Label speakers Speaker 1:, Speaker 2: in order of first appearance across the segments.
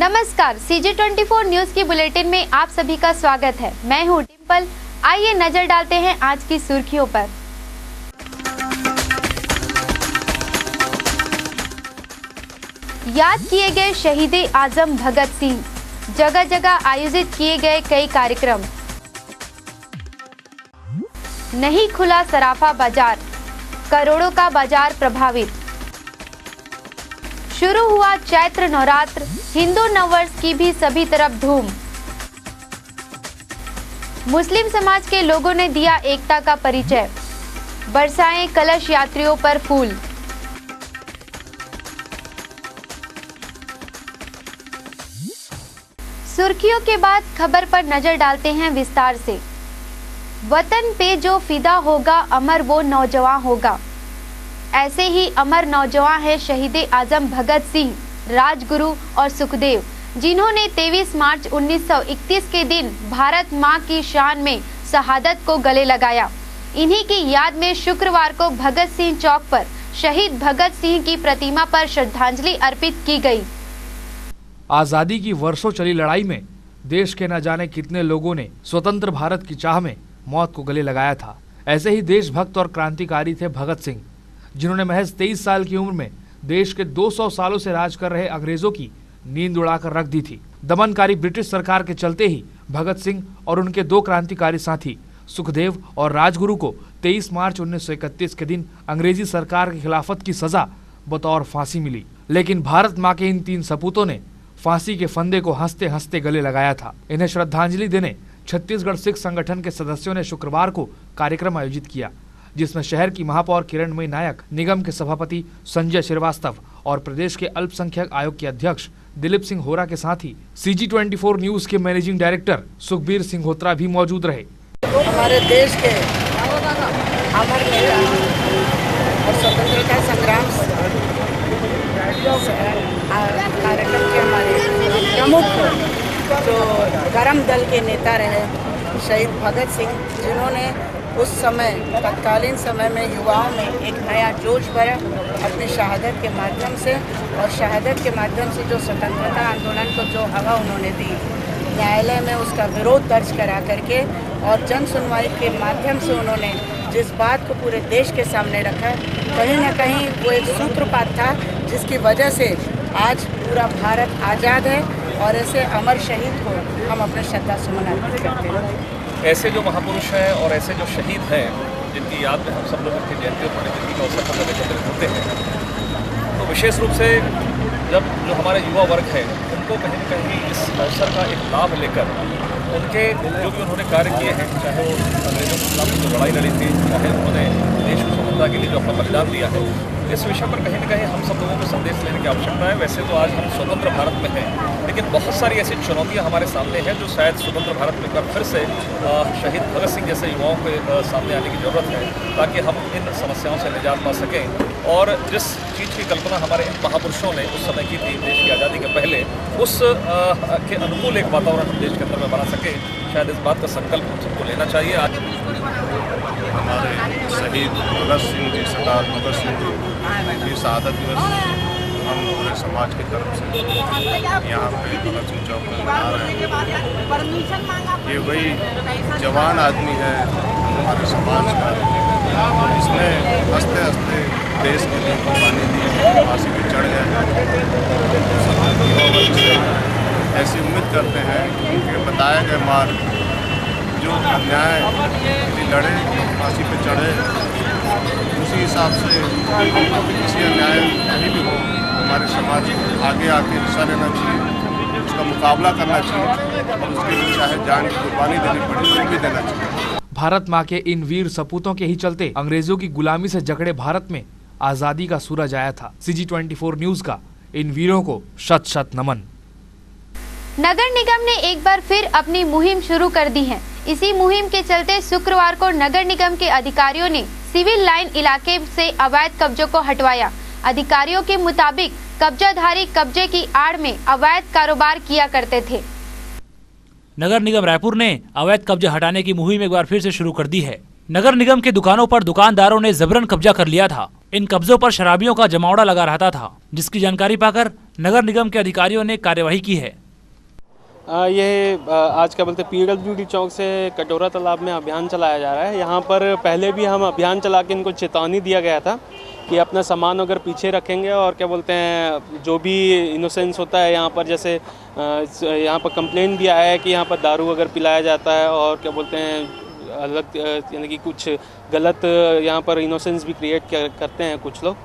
Speaker 1: नमस्कार, CG24 news की bulletin में आप सभी का स्वागत है। मैं हूं डिम्पल। आइए नजर डालते हैं आज की सुर्खियों पर। याद किए गए शहीद आजम भगत सिंह, जगह जगह आयोजित किए गए कई कार्यक्रम। नहीं खुला सराफा बाजार, करोड़ों का बाजार प्रभावित। शुरू हुआ चैत्र नवरात्र, हिंदू नववर्ष की भी सभी तरफ धूम। मुस्लिम समाज के लोगों ने दिया एकता का परिचय, बरसाएं कलश यात्रियों पर फूल। सुर्खियों के बाद खबर पर नजर डालते हैं विस्तार से। वतन पे जो फिदा होगा, अमर वो नौजवान होगा। ऐसे ही अमर नौजवान है शहीद आजम भगत सिंह, राजगुरु और सुखदेव, जिन्होंने 23 मार्च 1931 के दिन भारत मां की शान में शहादत को गले लगाया। इन्हीं की याद में शुक्रवार को भगत सिंह चौक पर शहीद भगत सिंह की प्रतिमा पर श्रद्धांजलि अर्पित की गई।
Speaker 2: आजादी की वर्षों चली लड़ाई में देश के न जाने कितने लोगों ने स्वतंत्र भारत की चाह में मौत को गले लगाया था। ऐसे ही देशभक्त और क्रांतिकारी थे भगत सिंह, जिन्होंने महज 23 साल की उम्र में देश के 200 सालों से राज कर रहे अंग्रेजों की नींद उड़ाकर रख दी थी। दमनकारी ब्रिटिश सरकार के चलते ही भगत सिंह और उनके दो क्रांतिकारी साथी सुखदेव और राजगुरु को 23 मार्च 1931 के दिन अंग्रेजी सरकार की खिलाफत की सजा बतौर फांसी मिली। लेकिन भारत माँ के इन तीन सपूतों ने फांसी के फंदे को हंसते हंसते गले लगाया था। इन्हें श्रद्धांजलि देने छत्तीसगढ़ सिख संगठन के सदस्यों ने शुक्रवार को कार्यक्रम आयोजित किया, जिसमें शहर की महापौर किरणमयी नायक, निगम के सभापति संजय श्रीवास्तव और प्रदेश के अल्पसंख्यक आयोग के अध्यक्ष दिलीप सिंह होरा के साथ ही CG24 न्यूज के मैनेजिंग डायरेक्टर सुखबीर सिंहोत्रा भी मौजूद रहे।
Speaker 3: हमारे देश के अमर नेता और स्वतंत्रता संग्राम कार्यक्रम के हमारे प्रमुख जो गरम दल के नेता रहे शहीद भगत सिंह, जिन्होंने उस समय तत्कालीन समय में युवाओं में एक नया जोश भरा अपनी शहादत के माध्यम से, और शहादत के माध्यम से जो स्वतंत्रता आंदोलन को जो हवा उन्होंने दी, न्यायालय में उसका विरोध दर्ज करा करके और जन सुनवाई के माध्यम से उन्होंने जिस बात को पूरे देश के सामने रखा, कहीं ना कहीं वो एक सूत्रपात था जिसकी वजह से आज पूरा भारत आज़ाद है। और ऐसे अमर शहीद को हम अपने श्रद्धा सुमन अर्पित करते हैं।
Speaker 4: ऐसे जो महापुरुष हैं और ऐसे जो शहीद हैं, जिनकी याद में हम सब लोग उनकी जयंती और पुण्यतिथि का अवसर पर एकत्रित होते हैं, तो विशेष रूप से जब जो हमारा युवा वर्ग है, उनको कहीं न कहीं इस अवसर का एक लाभ लेकर उनके जो भी उन्होंने कार्य किए हैं, चाहे वो अंग्रेजों के खिलाफ जो लड़ाई लड़ी थी, चाहे उन्होंने देश की स्वतंत्रता के लिए जो अपना बलिदान दिया है, इस विषय पर कहीं न कहीं हम सब लोगों को संदेश लेने की आवश्यकता है। वैसे तो आज हम स्वतंत्र भारत में हैं, लेकिन बहुत सारी ऐसी चुनौतियां हमारे सामने हैं जो शायद स्वतंत्र भारत में एक बार फिर से शहीद भगत सिंह जैसे युवाओं के सामने आने की ज़रूरत है, ताकि हम इन समस्याओं से निजात पा सकें। और जिस चीज़ की कल्पना हमारे इन महापुरुषों ने उस समय की थी देश की आज़ादी के पहले, उस के अनुकूल एक वातावरण हम देश के अंदर में बना सके, शायद इस बात का संकल्प हम सबको लेना चाहिए। आज
Speaker 5: हमारे शहीद भगत सिंह जी, सरदार भगत सिंह जी की शहादत दिवस हम पूरे समाज की तरफ से यहाँ पे भगत सिंह चौक में मना रहे हैं। ये वही जवान आदमी है हमारे समाज का, जिसने हंसते हंसते देश के लिए कुर्बानी दी है, फांसी पे चढ़ गए हैं। ऐसी उम्मीद करते हैं कि उनके बताए गए मार्ग जो अन्याय लड़े, फांसी पे चढ़े, उसी हिसाब से हमको भी किसी अन्याय कहीं भी हो हमारे समाज आगे आके हिस्सा लेना चाहिए, उसका मुकाबला करना चाहिए और उसके लिए चाहे जान की कुर्बानी देनी पड़े तो भी देना चाहिए।
Speaker 2: भारत माँ के इन वीर सपूतों के ही चलते अंग्रेजों की गुलामी से जकड़े भारत में आजादी का सूरज आया था। CG24 न्यूज का इन वीरों को शत शत नमन।
Speaker 1: नगर निगम ने एक बार फिर अपनी मुहिम शुरू कर दी है। इसी मुहिम के चलते शुक्रवार को नगर निगम के अधिकारियों ने सिविल लाइन इलाके से अवैध कब्जों को हटवाया। अधिकारियों के मुताबिक कब्जाधारी कब्जे की आड़ में अवैध कारोबार किया करते थे।
Speaker 6: नगर निगम रायपुर ने अवैध कब्जे हटाने की मुहिम एक बार फिर से शुरू कर दी है। नगर निगम के दुकानों पर दुकानदारों ने जबरन कब्जा कर लिया था। इन कब्जों पर शराबियों का जमावड़ा लगा रहता था, जिसकी जानकारी पाकर नगर निगम के अधिकारियों ने कार्यवाही की है।
Speaker 7: ये आज क्या बोलते PWD चौक से कटोरा तालाब में अभियान चलाया जा रहा है। यहाँ पर पहले भी हम अभियान चला के इनको चेतावनी दिया गया था कि अपना सामान अगर पीछे रखेंगे और क्या बोलते हैं जो भी इनोसेंस होता है यहाँ पर, जैसे यहाँ पर कंप्लेन भी आया है कि यहाँ पर दारू अगर पिलाया जाता है और क्या बोलते हैं अलग यानी कि कुछ गलत यहाँ पर इनोसेंस भी क्रिएट करते हैं कुछ लोग,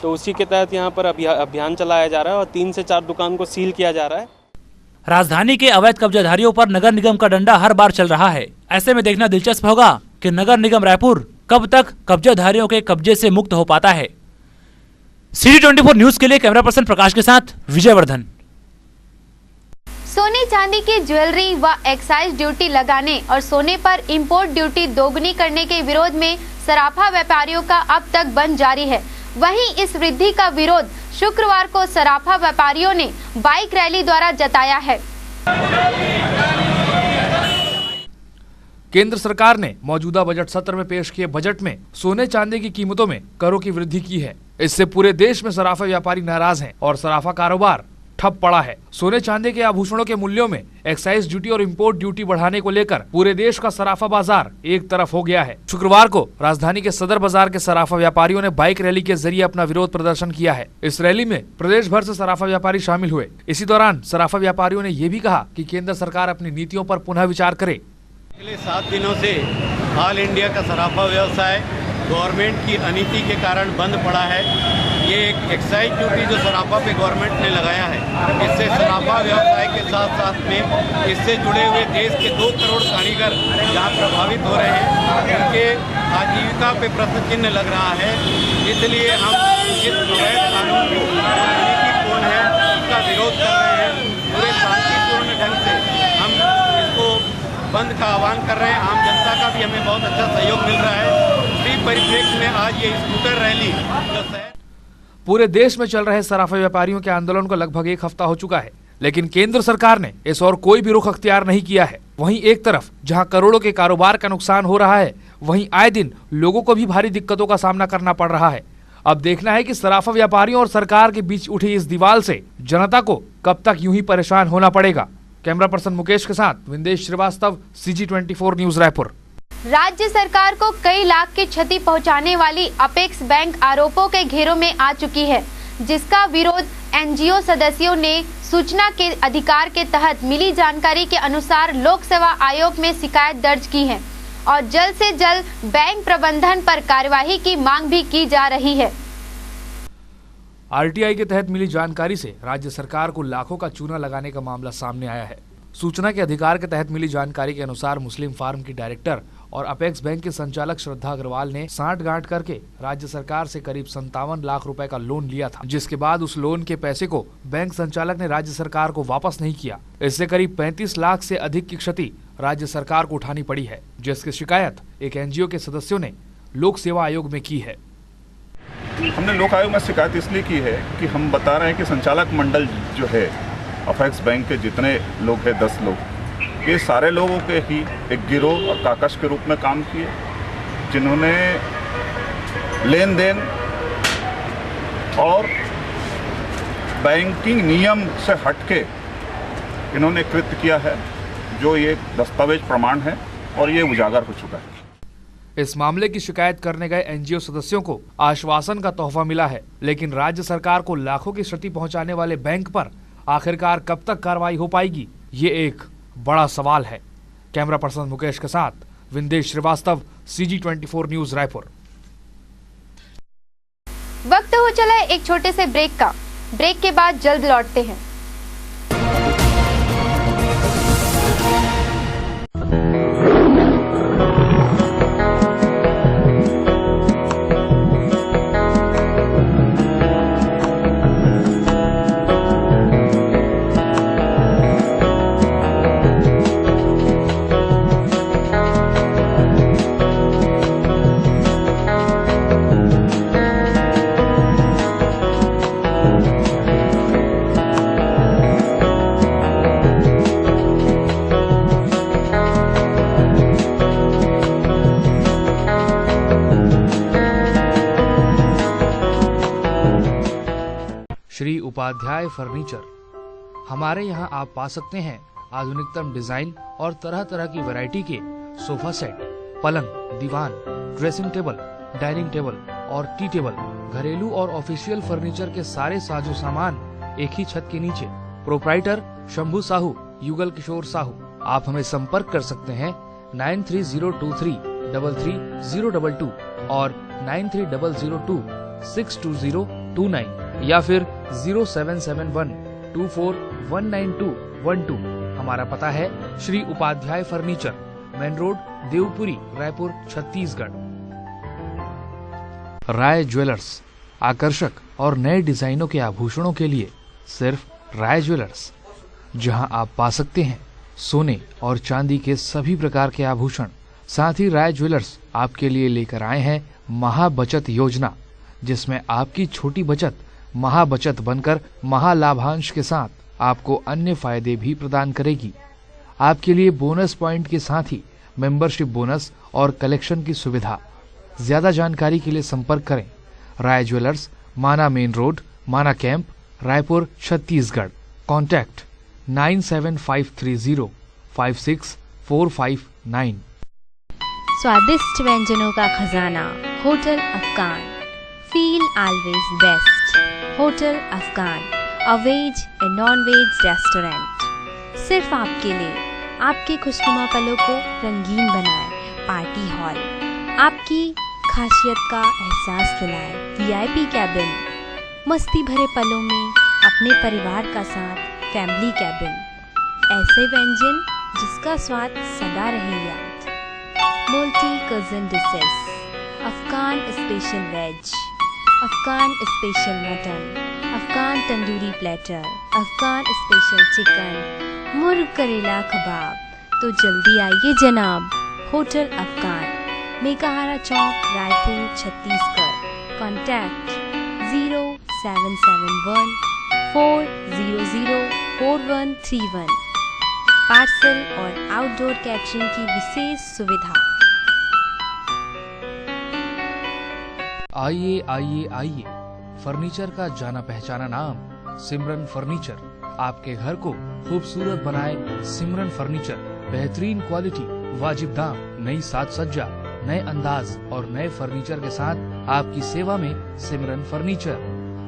Speaker 7: तो उसी के तहत यहाँ पर अभियान चलाया जा रहा है और 3 से 4 दुकान को सील किया जा रहा है।
Speaker 6: राजधानी के अवैध कब्जाधारियों पर नगर निगम का डंडा हर बार चल रहा है। ऐसे में देखना दिलचस्प होगा कि नगर निगम रायपुर कब तक कब्जाधारियों के कब्जे से मुक्त हो पाता है। CD24 न्यूज के लिए कैमरा पर्सन प्रकाश के साथ विजयवर्धन।
Speaker 1: सोने चांदी की ज्वेलरी व एक्साइज ड्यूटी लगाने और सोने पर इंपोर्ट ड्यूटी दोगुनी करने के विरोध में सराफा व्यापारियों का अब तक बंद जारी है। वहीं इस वृद्धि का विरोध शुक्रवार को सराफा व्यापारियों ने बाइक रैली द्वारा जताया है।
Speaker 2: केंद्र सरकार ने मौजूदा बजट सत्र में पेश किए बजट में सोने चांदी की कीमतों में करों की वृद्धि की है। इससे पूरे देश में सराफा व्यापारी नाराज हैं और सराफा कारोबार ठप पड़ा है। सोने चांदी के आभूषणों के मूल्यों में एक्साइज ड्यूटी और इंपोर्ट ड्यूटी बढ़ाने को लेकर पूरे देश का सराफा बाजार एक तरफ हो गया है। शुक्रवार को राजधानी के सदर बाजार के सराफा व्यापारियों ने बाइक रैली के जरिए अपना विरोध प्रदर्शन किया है। इस रैली में प्रदेश भर से सराफा व्यापारी शामिल हुए। इसी दौरान सराफा व्यापारियों ने ये भी कहा कि केंद्र सरकार अपनी नीतियों पर पुनः विचार करे।
Speaker 8: पिछले 7 दिनों से ऑल इंडिया का सराफा व्यवसाय गवर्नमेंट की अनीति के कारण बंद पड़ा है। ये एक एक्साइज ड्यूटी जो सराफा पे गवर्नमेंट ने लगाया है, इससे सराफा व्यवसाय के साथ साथ में इससे जुड़े हुए देश के 2 करोड़ कारीगर यहाँ प्रभावित हो रहे हैं। उनके आजीविका पे प्रश्न चिन्ह लग रहा है। इसलिए हम इस अवैध कानून जो नीतिपूर्ण है उसका विरोध कर रहे हैं। पूरे शांतिपूर्ण ढंग से हम इसको बंद का आह्वान कर रहे हैं। आम जनता का भी हमें बहुत अच्छा सहयोग मिल रहा है। इसी परिप्रेक्ष्य में आज ये स्कूटर रैली जो
Speaker 2: पूरे देश में चल रहे सराफा व्यापारियों के आंदोलन को लगभग 1 हफ्ता हो चुका है, लेकिन केंद्र सरकार ने इस और कोई भी रुख अख्तियार नहीं किया है। वहीं एक तरफ जहां करोड़ों के कारोबार का नुकसान हो रहा है, वहीं आए दिन लोगों को भी भारी दिक्कतों का सामना करना पड़ रहा है। अब देखना है कि सराफा व्यापारियों और सरकार के बीच उठी इस दीवार से जनता को कब तक यूं ही परेशान होना पड़ेगा। कैमरा पर्सन मुकेश के साथ विंदेश श्रीवास्तव, CG24 न्यूज रायपुर।
Speaker 1: राज्य सरकार को कई लाख की क्षति पहुंचाने वाली अपेक्स बैंक आरोपों के घेरों में आ चुकी है, जिसका विरोध NGO सदस्यों ने सूचना के अधिकार के तहत मिली जानकारी के अनुसार लोक सेवा आयोग में शिकायत दर्ज की है और जल्द से जल्द बैंक प्रबंधन पर कार्यवाही की मांग भी की जा रही है।
Speaker 2: RTI के तहत मिली जानकारी से राज्य सरकार को लाखों का चूना लगाने का मामला सामने आया है। सूचना के अधिकार के तहत मिली जानकारी के अनुसार मुस्लिम फार्म की डायरेक्टर और अपेक्स बैंक के संचालक श्रद्धा अग्रवाल ने सांठगांठ करके राज्य सरकार से करीब 57 लाख रुपए का लोन लिया था, जिसके बाद उस लोन के पैसे को बैंक संचालक ने राज्य सरकार को वापस नहीं किया। इससे करीब 35 लाख से अधिक की क्षति राज्य सरकार को उठानी पड़ी है, जिसकी शिकायत एक NGO के सदस्यों ने लोक सेवा आयोग में की है।
Speaker 5: हमने लोक आयोग में शिकायत इसलिए की है कि हम बता रहे हैं कि संचालक मंडल जो है अपेक्स बैंक के जितने लोग हैं 10 लोग, ये सारे लोगों के ही एक गिरोह और काकश के रूप में काम किए, जिन्होंने लेन देन और बैंकिंग नियम से हटके इन्होंने कृत्य किया है, जो ये दस्तावेज प्रमाण है और ये उजागर हो चुका है।
Speaker 2: इस मामले की शिकायत करने गए NGO सदस्यों को आश्वासन का तोहफा मिला है, लेकिन राज्य सरकार को लाखों की क्षति पहुंचाने वाले बैंक पर आखिरकार कब तक कार्रवाई हो पाएगी, ये एक बड़ा सवाल है। कैमरा पर्सन मुकेश के साथ विंदेश श्रीवास्तव, CG24 न्यूज रायपुर।
Speaker 1: वक्त हो चला है एक छोटे से ब्रेक का। ब्रेक के बाद जल्द लौटते हैं।
Speaker 2: उपाध्याय फर्नीचर। हमारे यहाँ आप पा सकते हैं आधुनिकतम डिजाइन और तरह तरह की वैरायटी के सोफा सेट, पलंग, दीवान, ड्रेसिंग टेबल, डाइनिंग टेबल और टी टेबल, घरेलू और ऑफिशियल फर्नीचर के सारे साजो सामान एक ही छत के नीचे। प्रोप्राइटर शंभू साहू, युगल किशोर साहू। आप हमें संपर्क कर सकते हैं 9302333022 और 9300262029 या फिर 077124192112। हमारा पता है Shri Upadhyay furniture, main road, Devpuri, Raipur, Chhattisgarh. Rai jewellers, आकर्षक और नए डिजाइनों के आभूषणों के लिए सिर्फ राय ज्वेलर्स, जहां आप पा सकते हैं सोने और चांदी के सभी प्रकार के आभूषण। साथ ही राय ज्वेलर्स आपके लिए लेकर आए हैं महाबचत योजना, जिसमें आपकी छोटी बचत महाबचत बनकर महालाभांश के साथ आपको अन्य फायदे भी प्रदान करेगी। आपके लिए बोनस पॉइंट के साथ ही मेंबरशिप बोनस और कलेक्शन की सुविधा। ज्यादा जानकारी के लिए संपर्क करें Rai jewellers, Mana main road, Mana camp, Raipur, Chhattisgarh. Contact 9753056459।
Speaker 9: स्वादिष्ट व्यंजनों का खजाना hotel Afghan. Feel always best. Hotel Afghan, a veg and non veg restaurant. सिर्फ आपके लिए, आपके खुशनुमा पलों को रंगीन बनाए। पार्टी हॉल, आपकी खासियत का एहसास दिलाए। वीआईपी कैबिन, मस्ती भरे पलों में अपने परिवार का साथ। फैमिली कैबिन, ऐसे व्यंजन जिसका स्वाद सदा रहे याद। Multi cuisine dishes, Afghan special veg, Afghan special mutton, Afghan tandoori platter, Afghan special chicken, मुर्ग करेला कबाब। तो जल्दी आइए जनाब, hotel Afghan, Mekahara Chowk, Raipur, Chhattisgarh. Contact 077140043131। Parcel और आउटडोर कैटरिंग की विशेष सुविधा।
Speaker 2: आइए आइए आइए, फर्नीचर का जाना पहचाना नाम सिमरन फर्नीचर। आपके घर को खूबसूरत बनाए सिमरन फर्नीचर। बेहतरीन क्वालिटी, वाजिब दाम, नई साज सज्जा, नए अंदाज और नए फर्नीचर के साथ आपकी सेवा में सिमरन फर्नीचर।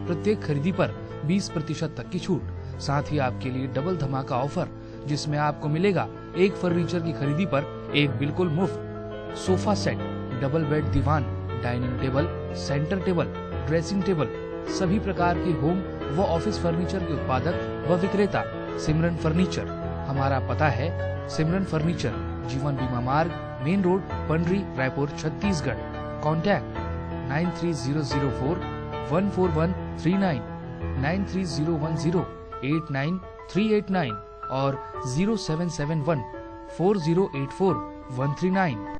Speaker 2: प्रत्येक खरीदी पर 20% तक की छूट। साथ ही आपके लिए डबल धमाका ऑफर, जिसमें आपको मिलेगा एक फर्नीचर की खरीदी पर एक बिल्कुल मुफ्त सोफा सेट, डबल बेड दीवान, dining table, centre table, dressing table. सभी प्रकार के होम व ऑफिस फर्नीचर के उत्पादक व विक्रेता सिमरन फर्नीचर। हमारा पता है सिमरन furniture, Jeevan Bima Marg, main road, Pandri, Raipur, Chhattisgarh. Contact 9304141339, 9301089389 और 07714084 139।